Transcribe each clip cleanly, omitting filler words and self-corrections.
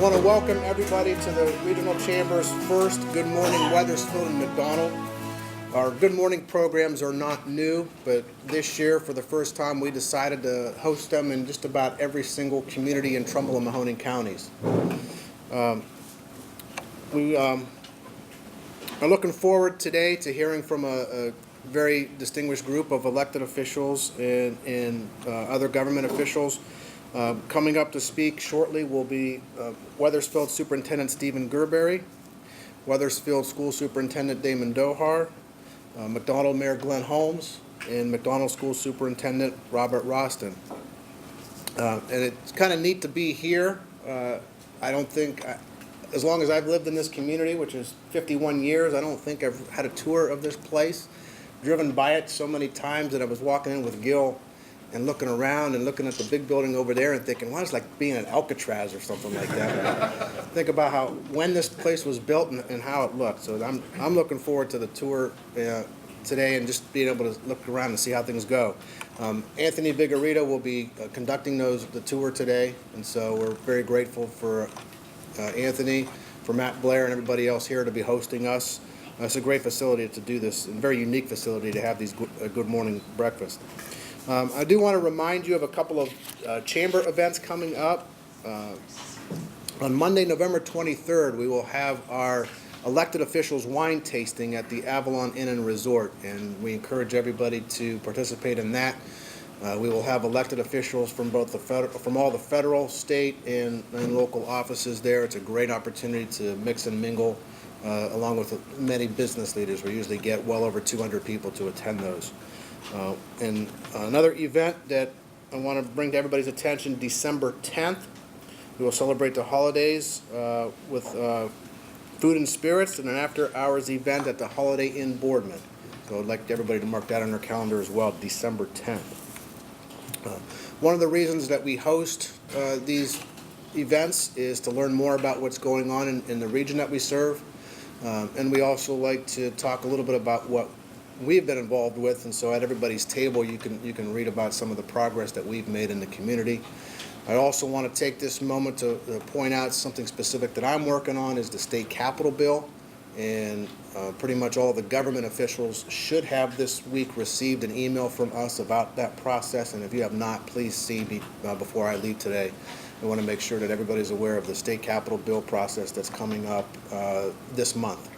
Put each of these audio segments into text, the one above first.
want to welcome everybody to the Regional Chamber's first Good Morning Weathersfield in McDonald. Our Good Morning programs are not new, but this year, for the first time, we decided to host them in just about every single community in Trumbull and Mahoning counties. We are looking forward today to hearing from a very distinguished group of elected officials and other government officials. Coming up to speak shortly will be Weathersfield Superintendent Stephen Gerberry, Weathersfield School Superintendent Damon Dohar, McDonald Mayor Glenn Holmes, and McDonald School Superintendent Robert Roston. And it's kind of neat to be here. I don't think, as long as I've lived in this community, which is 51 years, I don't think I've had a tour of this place. Driven by it so many times that I was walking in with Gil and looking around and looking at the big building over there and thinking, well, it's like being in Alcatraz or something like that. Think about when this place was built and how it looked. So I'm looking forward to the tour today and just being able to look around and see how things go. Anthony Vigorito will be conducting the tour today, and so we're very grateful for Anthony, for Matt Blair and everybody else here to be hosting us. It's a great facility to do this, and very unique facility to have these good morning breakfast. I do want to remind you of a couple of chamber events coming up. On Monday, November 23rd, we will have our elected officials wine tasting at the Avalon Inn and Resort, and we encourage everybody to participate in that. We will have elected officials from both from all the federal, state, and local offices there. It's a great opportunity to mix and mingle along with many business leaders. We usually get well over 200 people to attend those. And another event that I want to bring to everybody's attention, December 10th, we will celebrate the holidays with food and spirits and an after-hours event at the Holiday Inn Boardman. So I'd like everybody to mark that on their calendar as well, December 10th. One of the reasons that we host these events is to learn more about what's going on in the region that we serve. And we also like to talk a little bit about what we've been involved with, and so at everybody's table you can read about some of the progress that we've made in the community. I also want to take this moment to point out something specific that I'm working on is the state capital bill, and pretty much all the government officials should have this week received an email from us about that process, and if you have not, please see me before I leave today. I want to make sure that everybody's aware of the state capital bill process that's coming up this month.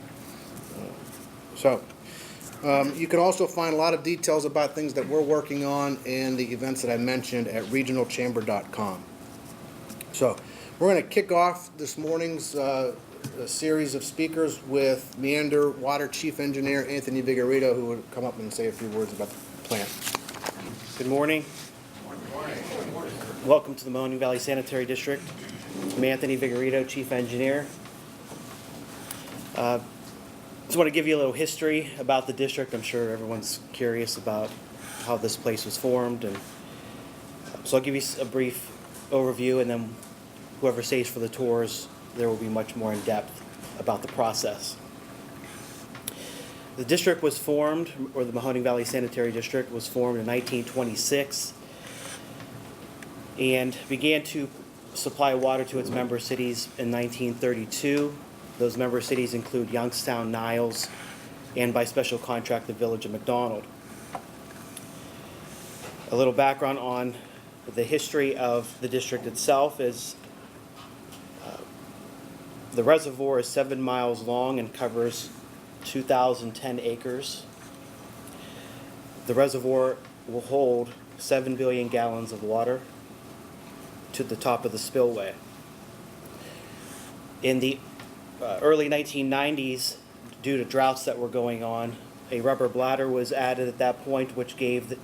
You can also find a lot of details about things that we're working on and the events that I mentioned at regionalchamber.com. So we're going to kick off this morning's series of speakers with Meander Water Chief Engineer Anthony Vigorito, who will come up and say a few words about the plant. Good morning. Welcome to the Mahoning Valley Sanitary District. I'm Anthony Vigorito, Chief Engineer. Just want to give you a little history about the district. I'm sure everyone's curious about how this place was formed, and so I'll give you a brief overview, and then whoever stays for the tours, there will be much more in depth about the process. The district was formed, or the Mahoning Valley Sanitary District was formed in 1926 and began to supply water to its member cities in 1932. Those member cities include Youngstown, Niles, and by special contract, the village of McDonald. A little background on the history of the district itself is the reservoir is 7 miles long and covers 2,010 acres. The reservoir will hold 7 billion gallons of water to the top of the spillway. In the early 1990s, due to droughts that were going on, a rubber bladder was added at that point, which gave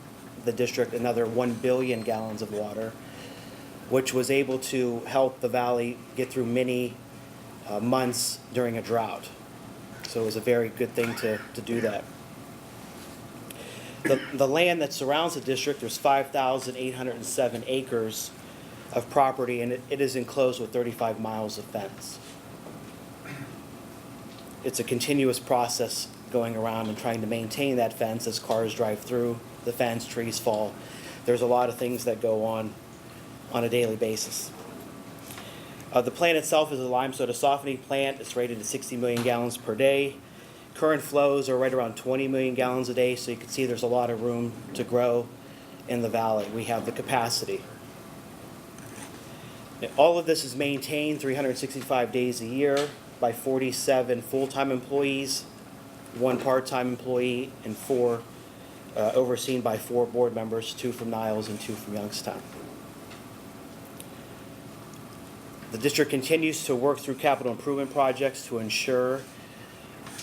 the district another 1 billion gallons of water, which was able to help the valley get through many months during a drought. So it was a very good thing to do that. The land that surrounds the district, there's 5,807 acres of property, and it is enclosed with 35 miles of fence. It's a continuous process going around and trying to maintain that fence as cars drive through the fence, trees fall. There's a lot of things that go on a daily basis. The plant itself is a lime soda softening plant. It's rated at 60 million gallons per day. Current flows are right around 20 million gallons a day, so you can see there's a lot of room to grow in the valley. We have the capacity. All of this is maintained 365 days a year by 47 full-time employees, 1 part-time employee, and 4 overseen by 4 board members, 2 from Niles and 2 from Youngstown. The district continues to work through capital improvement projects to ensure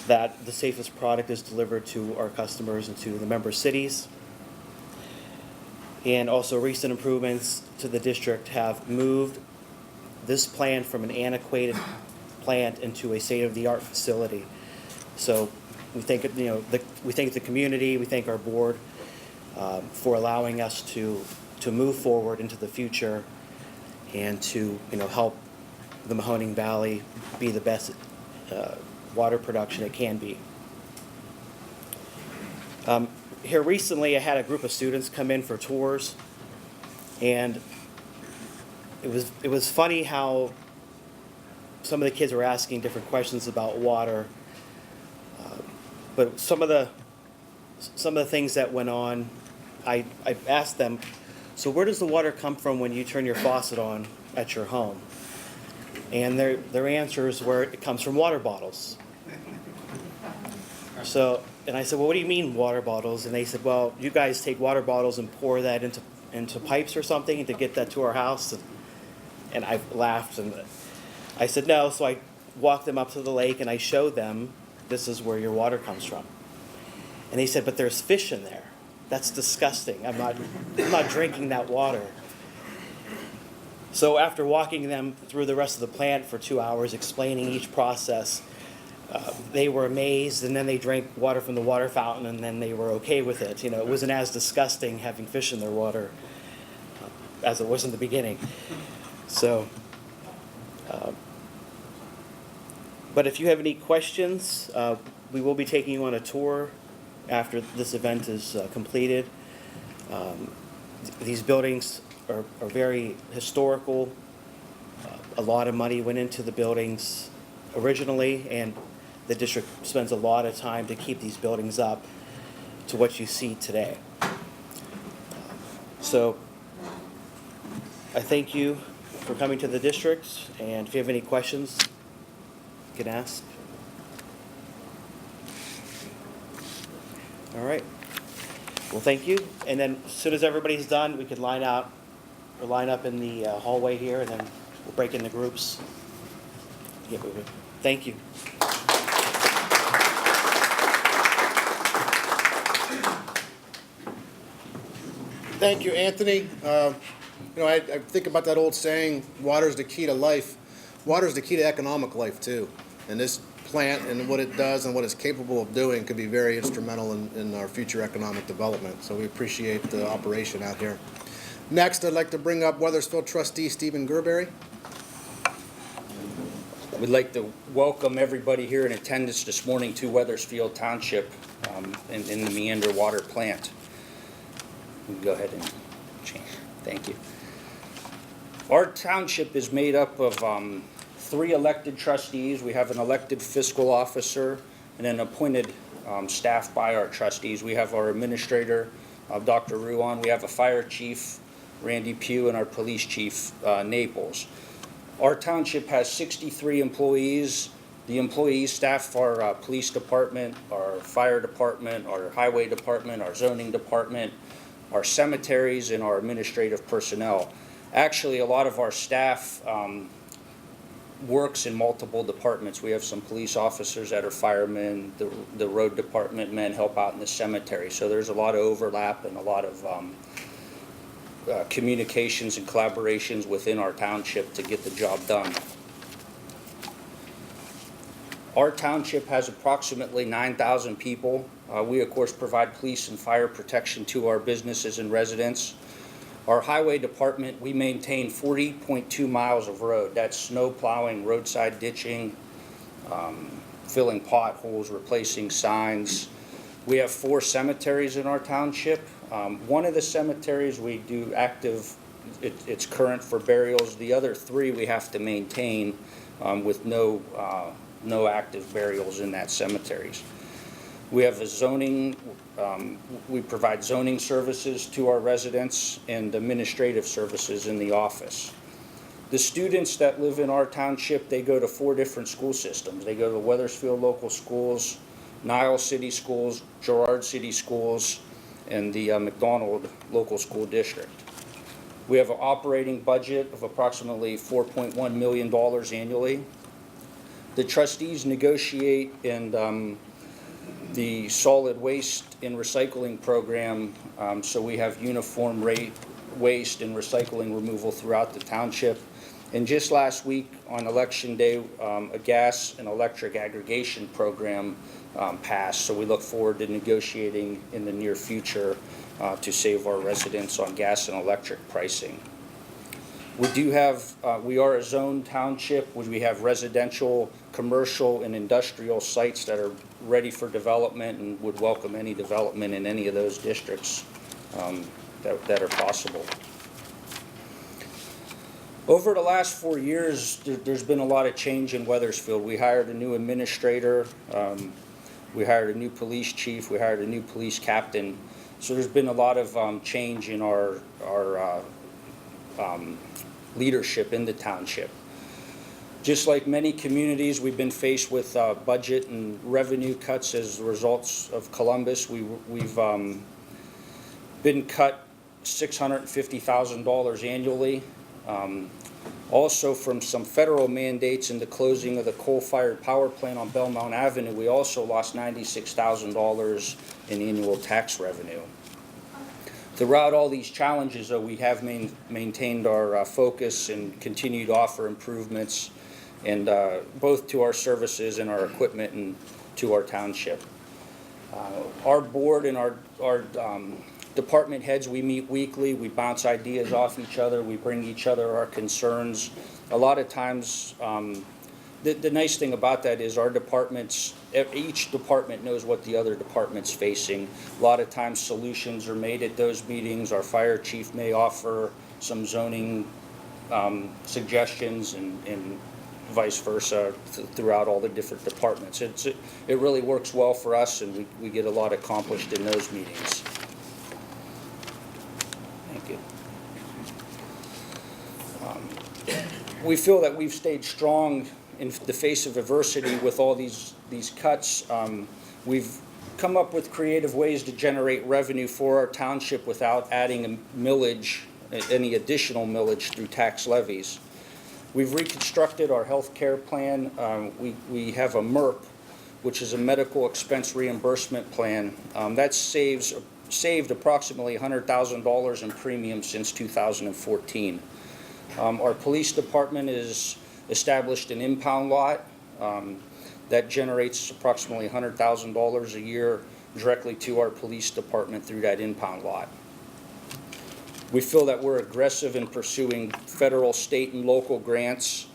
that the safest product is delivered to our customers and to the member cities. And also recent improvements to the district have moved this plant from an antiquated plant into a state-of-the-art facility. So we thank we thank the community, we thank our board for allowing us to move forward into the future and to help the Mahoning Valley be the best water production it can be. Here recently, I had a group of students come in for tours, and it was funny how some of the kids were asking different questions about water. But some of the things that went on, I asked them, so where does the water come from when you turn your faucet on at your home? And their answers were, it comes from water bottles. So, and I said, well, what do you mean water bottles? And they said, well, you guys take water bottles and pour that into pipes or something to get that to our house. And I laughed, and I said, no. So I walked them up to the lake and I showed them, this is where your water comes from. And they said, but there's fish in there. That's disgusting. I'm not drinking that water. So after walking them through the rest of the plant for 2 hours, explaining each process, they were amazed, and then they drank water from the water fountain, and then they were okay with it. It wasn't as disgusting having fish in their water as it was in the beginning. So, but if you have any questions, we will be taking you on a tour after this event is completed. These buildings are very historical. A lot of money went into the buildings originally, and the district spends a lot of time to keep these buildings up to what you see today. So I thank you for coming to the district, and if you have any questions, you can ask. All right. Well, thank you. And then as soon as everybody's done, we could line up in the hallway here, and then we'll break into groups. Get moving. Thank you. Thank you, Anthony. I think about that old saying, water is the key to life. Water is the key to economic life, too. And this plant and what it does and what it's capable of doing could be very instrumental in our future economic development. So we appreciate the operation out here. Next, I'd like to bring up Weathersfield trustee Stephen Gerberry. We'd like to welcome everybody here in attendance this morning to Weathersfield Township in the Meander Water Plant. You can go ahead and change. Thank you. Our township is made up of 3 elected trustees. We have an elected fiscal officer and an appointed staff by our trustees. We have our administrator, Dr. Ruan. We have a fire chief, Randy Pugh, and our police chief, Naples. Our township has 63 employees. The employees staff our police department, our fire department, our highway department, our zoning department, our cemeteries, and our administrative personnel. Actually, a lot of our staff works in multiple departments. We have some police officers that are firemen, the road department men help out in the cemetery. So there's a lot of overlap and a lot of communications and collaborations within our township to get the job done. Our township has approximately 9,000 people. We, of course, provide police and fire protection to our businesses and residents. Our highway department, we maintain 40.2 miles of road. That's snow plowing, roadside ditching, filling potholes, replacing signs. We have 4 cemeteries in our township. One of the cemeteries we do active It's current for burials. The other 3 we have to maintain with no active burials in that cemeteries. We have a zoning, we provide zoning services to our residents and administrative services in the office. The students that live in our township, they go to 4 different school systems. They go to Weathersfield local schools, Niles City Schools, Girard City Schools, and the McDonald local school district. We have an operating budget of approximately $4.1 million annually. The trustees negotiate and the solid waste and recycling program, so we have uniform rate waste and recycling removal throughout the township. And just last week on election day, a gas and electric aggregation program passed, so we look forward to negotiating in the near future to save our residents on gas and electric pricing. We do have, we are a zoned township, where we have residential, commercial, and industrial sites that are ready for development and would welcome any development in any of those districts that are possible. Over the last 4 years, there's been a lot of change in Weathersfield. We hired a new administrator, we hired a new police chief, we hired a new police captain. So there's been a lot of change in our leadership in the township. Just like many communities, we've been faced with budget and revenue cuts as results of Columbus. We've been cut $650,000 annually. Also from some federal mandates and the closing of the coal-fired power plant on Belmont Avenue, we also lost $96,000 in annual tax revenue. Throughout all these challenges, though, we have maintained our focus and continue to offer improvements, and both to our services and our equipment and to our township. Our board and our department heads, we meet weekly, we bounce ideas off each other, we bring each other our concerns. A lot of times, the nice thing about that is our departments, each department knows what the other department's facing. A lot of times solutions are made at those meetings. Our fire chief may offer some zoning suggestions and vice versa throughout all the different departments. It really works well for us, and we get a lot accomplished in those meetings. Thank you. We feel that we've stayed strong in the face of adversity with all these cuts. We've come up with creative ways to generate revenue for our township without adding a millage, any additional millage through tax levies. We've reconstructed our health care plan. We have a MERP, which is a medical expense reimbursement plan. That saved approximately $100,000 in premiums since 2014. Our police department is established an impound lot that generates approximately $100,000 a year directly to our police department through that impound lot. We feel that we're aggressive in pursuing federal, state, and local grants.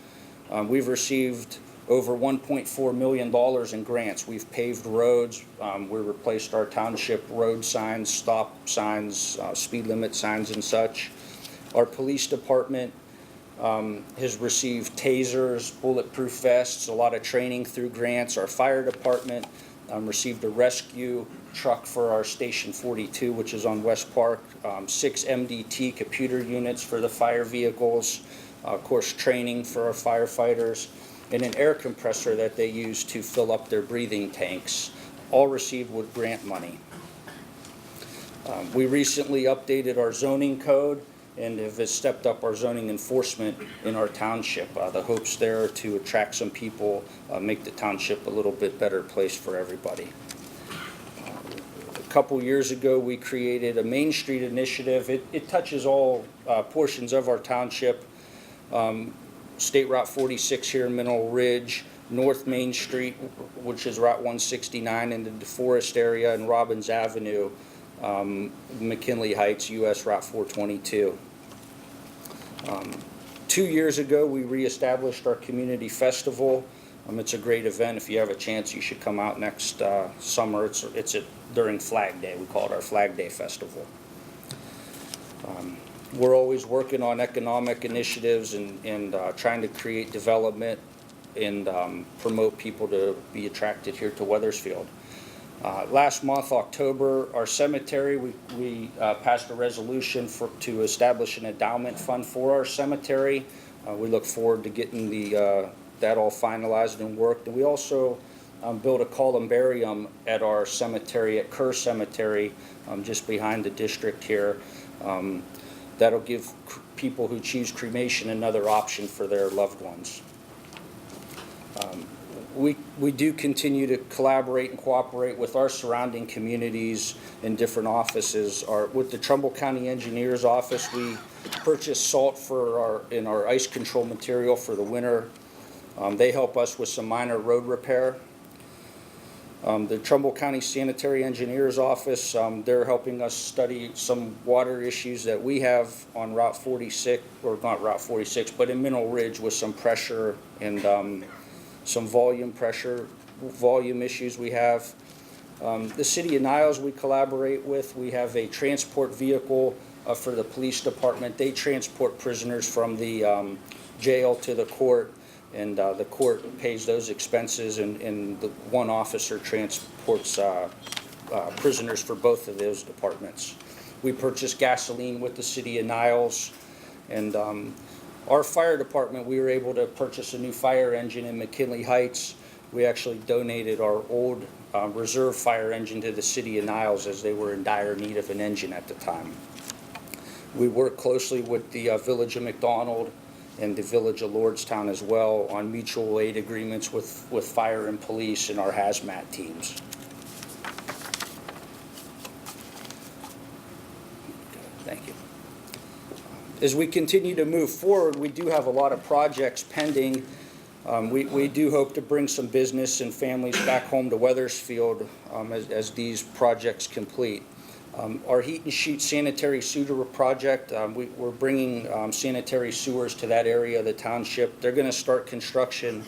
We've received over $1.4 million in grants. We've paved roads. We replaced our township road signs, stop signs, speed limit signs, and such. Our police department has received tasers, bulletproof vests, a lot of training through grants. Our fire department received a rescue truck for our Station 42, which is on West Park, 6 MDT computer units for the fire vehicles, of course training for our firefighters, and an air compressor that they use to fill up their breathing tanks, all received with grant money. We recently updated our zoning code and have stepped up our zoning enforcement in our township. The hopes there are to attract some people, make the township a little bit better place for everybody. A couple years ago, we created a Main Street initiative. It touches all portions of our township. State Route 46 here in Mineral Ridge, North Main Street, which is Route 169 in the DeForest area, and Robbins Avenue, McKinley Heights, US Route 422. 2 years ago, we reestablished our community festival. It's a great event. If you have a chance, you should come out next summer. It's during Flag Day. We call it our Flag Day Festival. We're always working on economic initiatives and trying to create development and promote people to be attracted here to Weathersfield. Last month, October, our cemetery, we passed a resolution to establish an endowment fund for our cemetery. We look forward to getting that all finalized and worked. And we also built a columbarium at our cemetery, at Kerr Cemetery, just behind the district here. That'll give people who choose cremation another option for their loved ones. We do continue to collaborate and cooperate with our surrounding communities in different offices. With the Trumbull County Engineers Office, we purchase salt in our ice control material for the winter. They help us with some minor road repair. The Trumbull County Sanitary Engineers Office, they're helping us study some water issues that we have on Route 46, or not Route 46, but in Mineral Ridge with some pressure and some volume issues we have. The City of Niles we collaborate with. We have a transport vehicle for the police department. They transport prisoners from the jail to the court, and the court pays those expenses, and the one officer transports prisoners for both of those departments. We purchase gasoline with the City of Niles, and our fire department, we were able to purchase a new fire engine in McKinley Heights. We actually donated our old reserve fire engine to the City of Niles as they were in dire need of an engine at the time. We work closely with the Village of McDonald and the Village of Lordstown as well on mutual aid agreements with fire and police and our hazmat teams. Thank you. As we continue to move forward, we do have a lot of projects pending. We do hope to bring some business and families back home to Weathersfield as these projects complete. Our heat and sheet sanitary sewer project, we're bringing sanitary sewers to that area of the township. They're going to start construction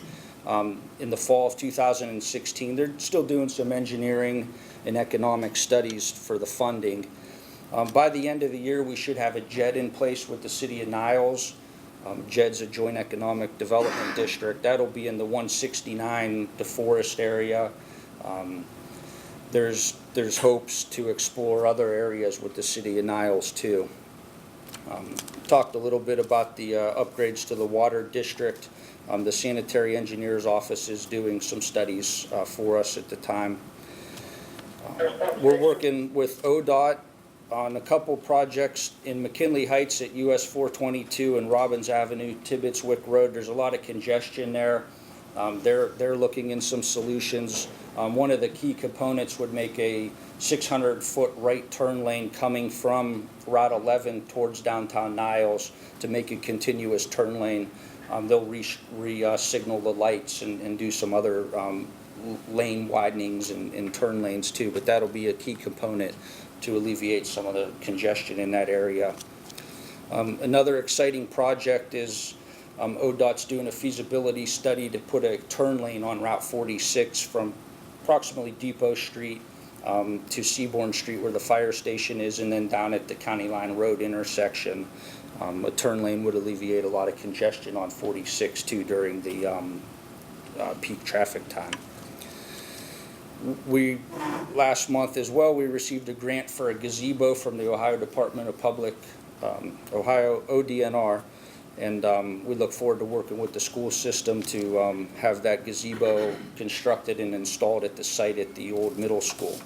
in the fall of 2016. They're still doing some engineering and economic studies for the funding. By the end of the year, we should have a JED in place with the City of Niles. JED's a Joint Economic Development District. That'll be in the 169 DeForest area. There's hopes to explore other areas with the City of Niles too. Talked a little bit about the upgrades to the water district. The Sanitary Engineers Office is doing some studies for us at the time. We're working with ODOT on a couple projects in McKinley Heights at US 422 and Robbins Avenue, Tibbetswick Road. There's a lot of congestion there. They're looking in some solutions. One of the key components would make a 600-foot right turn lane coming from Route 11 towards downtown Niles to make a continuous turn lane. They'll re-signal the lights and do some other lane widenings and turn lanes too, but that'll be a key component to alleviate some of the congestion in that area. Another exciting project is ODOT's doing a feasibility study to put a turn lane on Route 46 from approximately Depot Street to Seabourn Street where the fire station is, and then down at the County Line Road intersection. A turn lane would alleviate a lot of congestion on 46 too during the peak traffic time. Last month as well, we received a grant for a gazebo from the Ohio Department of Public, Ohio ODNR, and we look forward to working with the school system to have that gazebo constructed and installed at the site at the old middle school.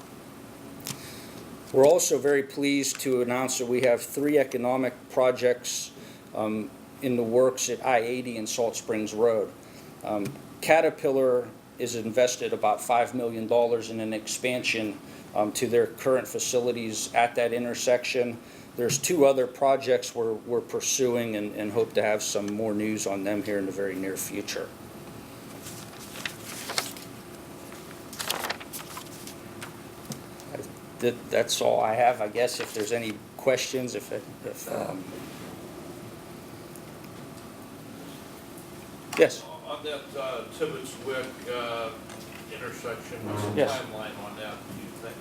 We're also very pleased to announce that we have 3 economic projects in the works at I-80 and Salt Springs Road. Caterpillar is invested about $5 million in an expansion to their current facilities at that intersection. There's 2 other projects we're pursuing and hope to have some more news on them here in the very near future. That's all I have, I guess. If there's any questions, yes. On that Tibbetswick intersection, what's the Yes. timeline on that, do you think?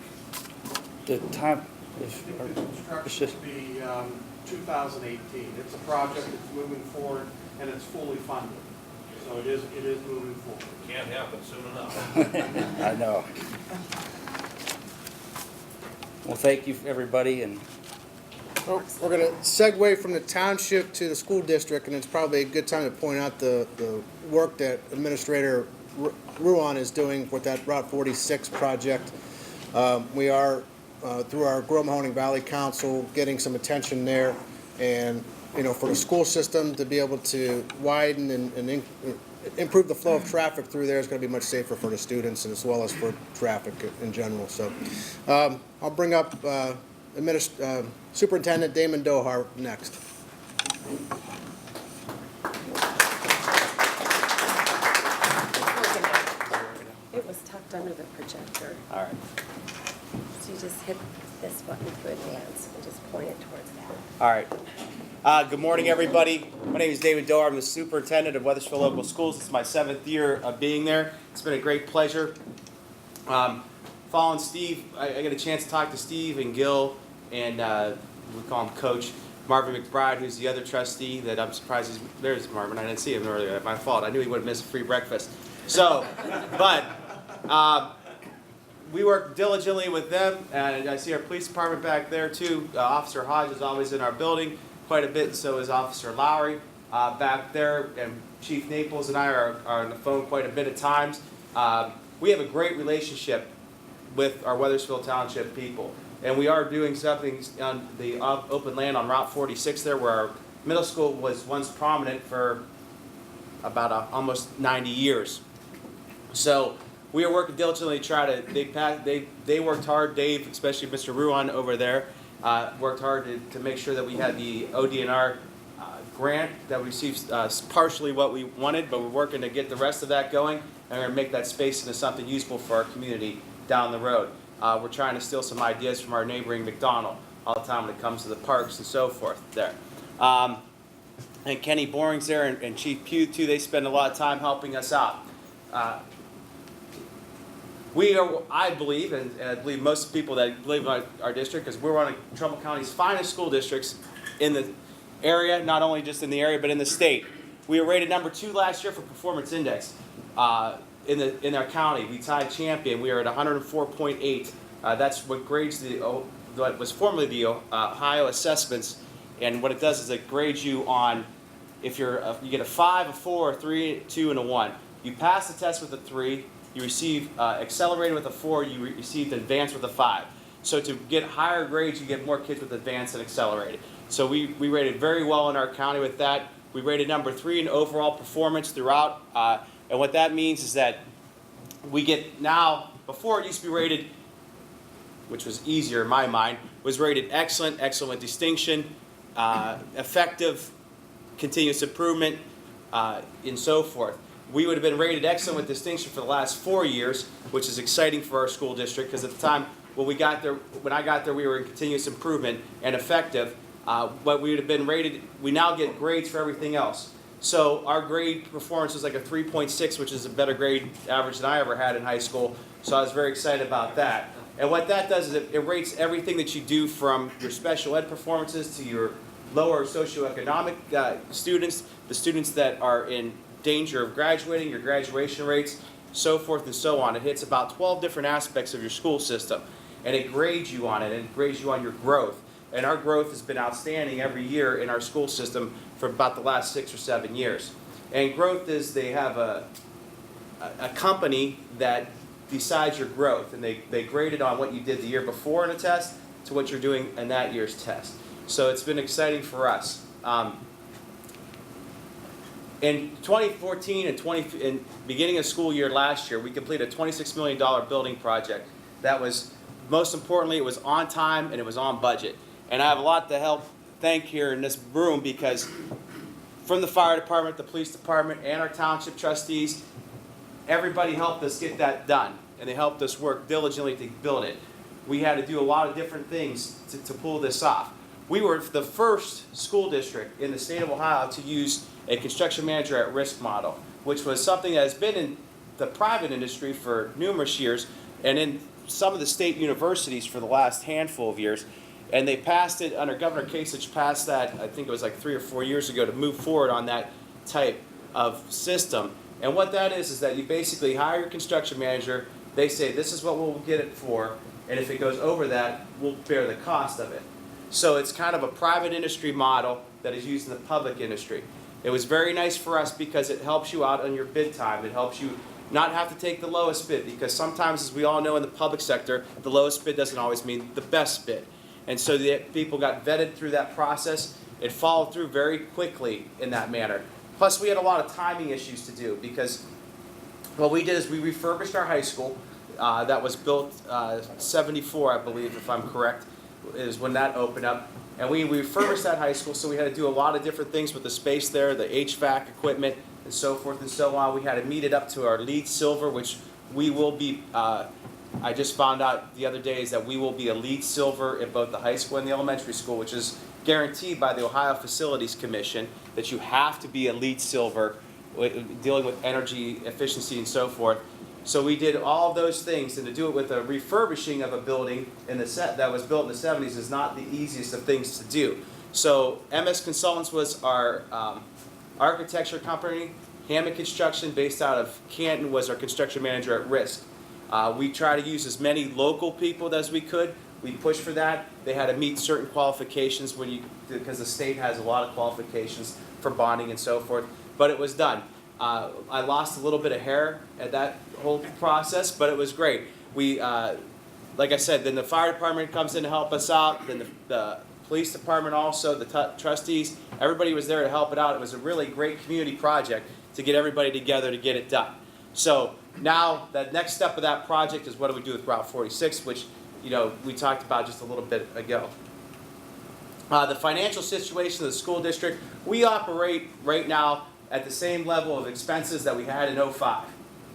The time, The construction will be 2018. It's a project that's moving forward and it's fully funded. So it is moving forward. Can't happen soon enough. I know. Well, thank you, everybody, and Well, we're going to segue from the township to the school district, and it's probably a good time to point out the work that Administrator Ruan is doing with that Route 46 project. We are, through our Grove-Mahoning Valley Council, getting some attention there, and for the school system to be able to widen and improve the flow of traffic through there is going to be much safer for the students and as well as for traffic in general. So I'll bring up Superintendent Damon Dohar next. It was tucked under the projector. All right. So you just hit this button to advance and just point it towards that. All right. Good morning, everybody. My name is David Dohar. I'm the superintendent of Weathersfield Local Schools. It's my 7th year of being there. It's been a great pleasure. Following Steve, I got a chance to talk to Steve and Gil and we call him Coach Marvin McBride, who's the other trustee that I'm surprised there's Marvin. I didn't see him earlier. My fault. I knew he would have missed a free breakfast. So, but we work diligently with them, and I see our police department back there too. Officer Hodge is always in our building quite a bit, and so is Officer Lowry back there, and Chief Naples and I are on the phone quite a bit at times. We have a great relationship with our Weathersfield Township people, and we are doing something on the open land on Route 46 there, where our middle school was once prominent for about almost 90 years. So we are working diligently to try to, they worked hard, Dave, especially Mr. Ruan over there, worked hard to make sure that we had the ODNR grant that we received partially what we wanted, but we're working to get the rest of that going, and we're going to make that space into something useful for our community down the road. We're trying to steal some ideas from our neighboring McDonald all the time when it comes to the parks and so forth there. And Kenny Boring's there and Chief Pugh too, they spend a lot of time helping us out. We are, I believe, and I believe most people that live in our district, because we're one of Trumbull County's finest school districts in the area, not only just in the area, but in the state. We were rated number 2 last year for performance index in our county. We tied champion. We are at 104.8. That's what grades what was formerly the Ohio assessments, and what it does is it grades you on if you get a 5, a 4, a 3, a 2, and a 1. You pass the test with a 3. You receive accelerated with a 4, you received advanced with a 5. So to get higher grades, you get more kids with advanced and accelerated. So we rated very well in our county with that. We rated number 3 in overall performance throughout. And what that means is that we get now, before it used to be rated, which was easier in my mind, was rated excellent, excellent with distinction, effective, continuous improvement, and so forth. We would have been rated excellent with distinction for the last 4 years, which is exciting for our school district, because at the time when I got there, we were in continuous improvement and effective. But we would have been rated, we now get grades for everything else. So our grade performance was like a 3.6, which is a better grade average than I ever had in high school. So I was very excited about that. And what that does is it rates everything that you do, from your special ed performances to your lower socioeconomic students, the students that are in danger of graduating, your graduation rates, so forth and so on. It hits about 12 different aspects of your school system, and it grades you on it, and it grades you on your growth. And our growth has been outstanding every year in our school system for about the last 6 or 7 years. And growth is, they have a company that decides your growth, and they grade it on what you did the year before in a test to what you're doing in that year's test. So it's been exciting for us. In 2014 and beginning of school year last year, we completed a $26 million building project. That was, most importantly, it was on time and it was on budget. And I have a lot to thank here in this room, because from the fire department, the police department, and our township trustees, everybody helped us get that done. And they helped us work diligently to build it. We had to do a lot of different things to pull this off. We were the first school district in the state of Ohio to use a construction manager at risk model, which was something that has been in the private industry for numerous years and in some of the state universities for the last handful of years. And they passed it under Governor Kasich passed that, I think it was like 3 or 4 years ago, to move forward on that type of system. And what that is that you basically hire your construction manager, they say this is what we'll get it for, and if it goes over that, we'll bear the cost of it. So it's kind of a private industry model that is used in the public industry. It was very nice for us because it helps you out on your bid time. It helps you not have to take the lowest bid, because sometimes, as we all know in the public sector, the lowest bid doesn't always mean the best bid. And so the people got vetted through that process. It followed through very quickly in that manner. Plus, we had a lot of timing issues to do, because what we did is we refurbished our high school. That was built 74, I believe, if I'm correct, is when that opened up. And we refurbished that high school, so we had to do a lot of different things with the space there, the HVAC equipment, and so forth and so on. We had to meet it up to our LEED Silver, which we will be, I just found out the other day, is that we will be a LEED Silver in both the high school and the elementary school, which is guaranteed by the Ohio Facilities Commission, that you have to be a LEED Silver dealing with energy efficiency and so forth. So we did all of those things, and to do it with a refurbishing of a building in the set that was built in the 70s is not the easiest of things to do. So MS Consultants was our architecture company. Hammond Construction, based out of Canton, was our construction manager at risk. We try to use as many local people as we could. We pushed for that. They had to meet certain qualifications because the state has a lot of qualifications for bonding and so forth, but it was done. I lost a little bit of hair at that whole process, but it was great. We, like I said, then the fire department comes in to help us out, then the police department also, the trustees, everybody was there to help it out. It was a really great community project to get everybody together to get it done. So now the next step of that project is what do we do with Route 46, which we talked about just a little bit ago. The financial situation of the school district, we operate right now at the same level of expenses that we had in 05,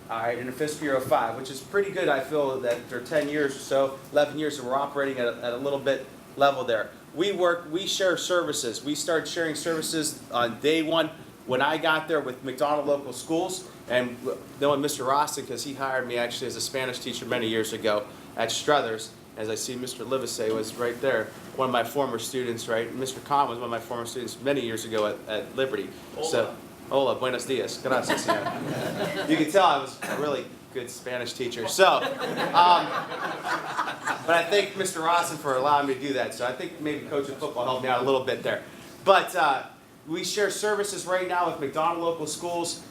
all right, in the fiscal year 05, which is pretty good. I feel that for 10 years or so, 11 years, that we're operating at a little bit level there. We share services. We started sharing services on day one when I got there with McDonald Local Schools, and knowing Mr. Roston, because he hired me actually as a Spanish teacher many years ago at Struthers. As I see Mr. Livesay was right there, one of my former students, right? Mr. Kahn was one of my former students many years ago at Liberty. So, hola, buenos dias. Gracias, señor. You can tell I was a really good Spanish teacher. So, but I thank Mr. Rosson for allowing me to do that. So I think maybe coaching football helped me out a little bit there. But we share services right now with McDonald Local Schools.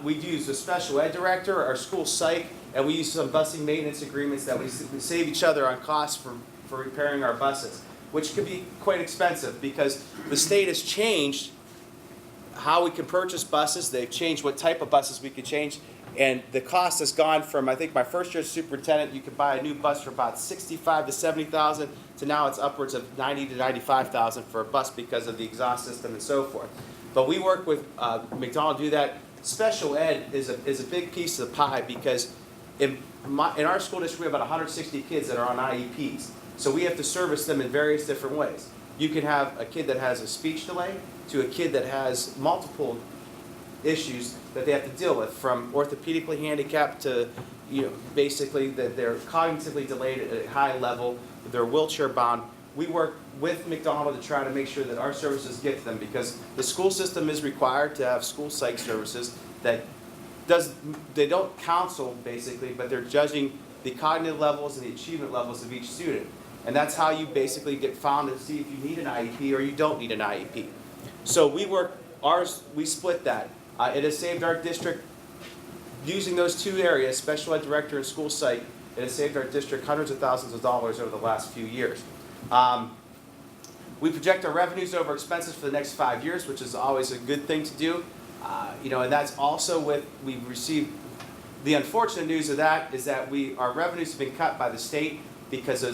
We use a special ed director, our school psych, and we use some busing maintenance agreements that we save each other on costs for repairing our buses, which could be quite expensive because the state has changed how we can purchase buses. They've changed what type of buses we could change, and the cost has gone from, I think my first year as superintendent, you could buy a new bus for about $65,000 to $70,000, to now it's upwards of $90,000 to $95,000 for a bus because of the exhaust system and so forth. But we work with McDonald to do that. Special ed is a big piece of the pie because in our school district we have about 160 kids that are on IEPs. So we have to service them in various different ways. You can have a kid that has a speech delay to a kid that has multiple issues that they have to deal with, from orthopedically handicapped to basically that they're cognitively delayed at a high level, they're wheelchair bound. We work with McDonald to try to make sure that our services get to them because the school system is required to have school psych services that they don't counsel basically, but they're judging the cognitive levels and the achievement levels of each student. And that's how you basically get found to see if you need an IEP or you don't need an IEP. So we split that. It has saved our district, using those two areas, special ed director and school psych, it has saved our district hundreds of thousands of dollars over the last few years. We project our revenues over expenses for the next 5 years, which is always a good thing to do. And that's also we've received, the unfortunate news of that is that our revenues have been cut by the state because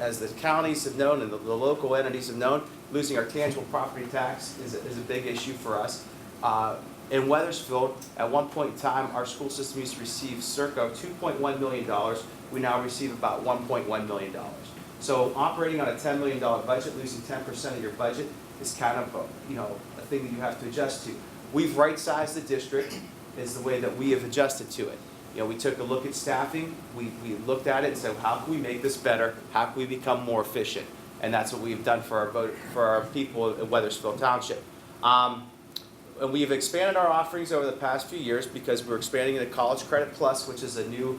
as the counties have known and the local entities have known, losing our tangible property tax is a big issue for us. In Weathersfield, at one point in time, our school system used to receive circa $2.1 million. We now receive about $1.1 million. So operating on a $10 million budget, losing 10% of your budget is kind of a thing that you have to adjust to. We've right-sized the district is the way that we have adjusted to it. We took a look at staffing. We looked at it and said, how can we make this better? How can we become more efficient? and that's what we've done for our people in Weathersfield Township. And we've expanded our offerings over the past few years because we're expanding into College Credit Plus, which is a new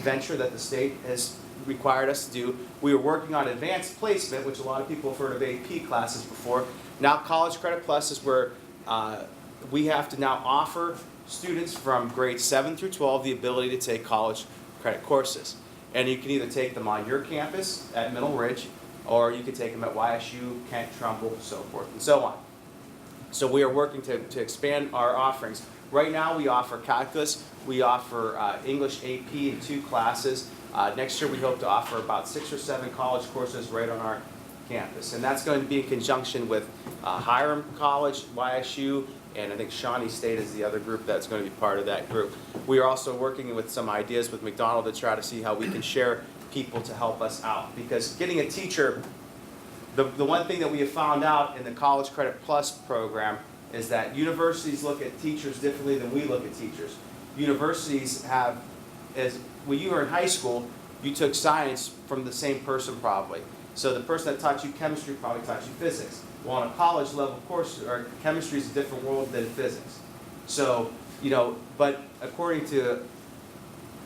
venture that the state has required us to do. We were working on advanced placement, which a lot of people have heard of AP classes before. Now College Credit Plus is where we have to now offer students from grades 7 through 12 the ability to take college credit courses. And you can either take them on your campus at Middle Ridge, or you can take them at YSU, Kent, Trumbull, so forth and so on. So we are working to expand our offerings. Right now we offer calculus, we offer English AP in 2 classes. Next year we hope to offer about 6 or 7 college courses right on our campus. And that's going to be in conjunction with Hiram College, YSU, and I think Shawnee State is the other group that's going to be part of that group. We are also working with some ideas with McDonald to try to see how we can share people to help us out. Because getting a teacher, the one thing that we have found out in the College Credit Plus program is that universities look at teachers differently than we look at teachers. Universities have, when you were in high school, you took science from the same person probably. So the person that taught you chemistry probably taught you physics. Well, on a college level course, chemistry is a different world than physics. So, but according to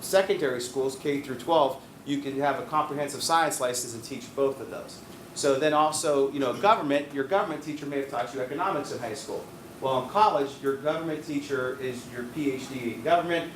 secondary schools, K through 12, you can have a comprehensive science license and teach both of those. So then also, government, your government teacher may have taught you economics in high school. Well, in college, your government teacher is your PhD in government,